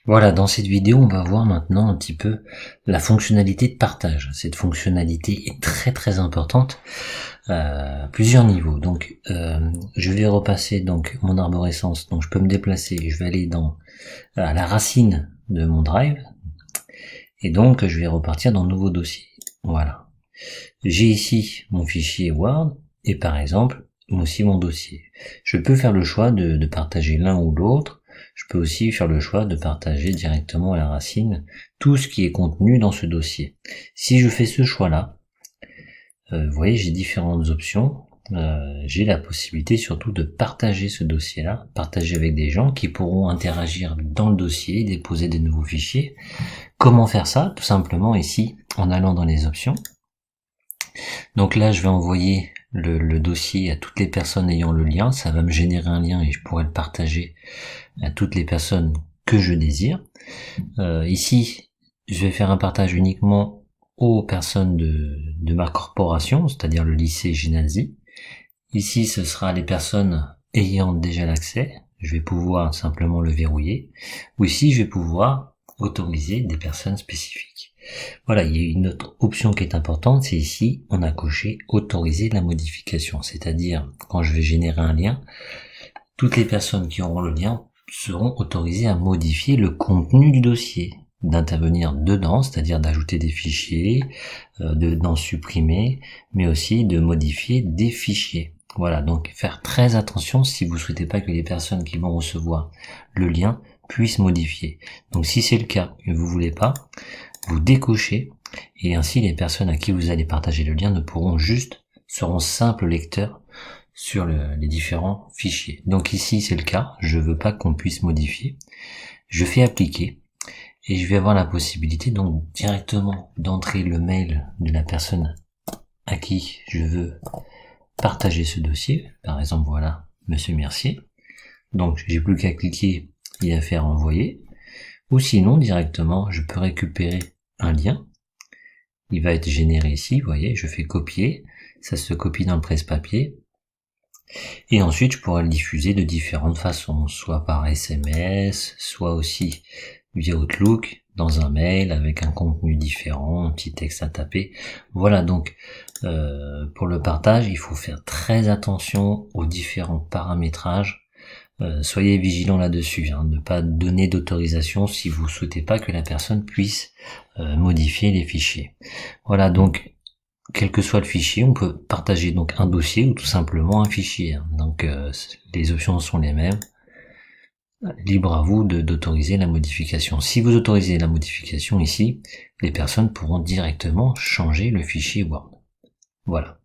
Voilà, dans cette vidéo, on va voir maintenant un petit peu la fonctionnalité de partage. Cette fonctionnalité est très très importante à plusieurs niveaux. Donc, je vais repasser donc mon arborescence. Donc, je peux me déplacer. Je vais aller à la racine de mon drive, et donc je vais repartir dans le nouveau dossier. Voilà. J'ai ici mon fichier Word et par exemple aussi mon dossier. Je peux faire le choix de partager l'un ou l'autre. Je peux aussi faire le choix de partager directement à la racine tout ce qui est contenu dans ce dossier. Si je fais ce choix-là, vous voyez, j'ai différentes options. J'ai la possibilité surtout de partager ce dossier-là, partager avec des gens qui pourront interagir dans le dossier, déposer des nouveaux fichiers. Comment faire ça? Tout simplement ici, en allant dans les options. Donc là, je vais envoyer le dossier à toutes les personnes ayant le lien. Ça va me générer un lien et je pourrai le partager à toutes les personnes que je désire. Ici, je vais faire un partage uniquement aux personnes de ma corporation, c'est-à-dire le lycée Gymnasie. Ici, ce sera les personnes ayant déjà l'accès. Je vais pouvoir simplement le verrouiller. Ou ici, je vais pouvoir autoriser des personnes spécifiques. Voilà, il y a une autre option qui est importante, c'est ici, on a coché autoriser la modification. C'est-à-dire, quand je vais générer un lien, toutes les personnes qui auront le lien seront autorisées à modifier le contenu du dossier, d'intervenir dedans, c'est-à-dire d'ajouter des fichiers, d'en supprimer, mais aussi de modifier des fichiers. Voilà, donc faire très attention si vous souhaitez pas que les personnes qui vont recevoir le lien puissent modifier. Donc si c'est le cas et vous voulez pas, vous décochez, et ainsi les personnes à qui vous allez partager le lien seront simples lecteurs sur les différents fichiers. Donc ici c'est le cas, je veux pas qu'on puisse modifier. Je fais appliquer et je vais avoir la possibilité donc directement d'entrer le mail de la personne à qui je veux partager ce dossier. Par exemple voilà, Monsieur Mercier. Donc j'ai plus qu'à cliquer et à faire envoyer. Ou sinon directement je peux récupérer un lien. Il va être généré ici, vous voyez, je fais copier, ça se copie dans le presse-papier. Et ensuite, je pourrais le diffuser de différentes façons, soit par SMS, soit aussi via Outlook, dans un mail avec un contenu différent, un petit texte à taper. Voilà, donc pour le partage, il faut faire très attention aux différents paramétrages. Soyez vigilants là-dessus, ne pas donner d'autorisation si vous souhaitez pas que la personne puisse modifier les fichiers. Voilà, donc quel que soit le fichier, on peut partager donc un dossier ou tout simplement un fichier. Donc les options sont les mêmes. Libre à vous d'autoriser la modification. Si vous autorisez la modification ici, les personnes pourront directement changer le fichier Word. Voilà.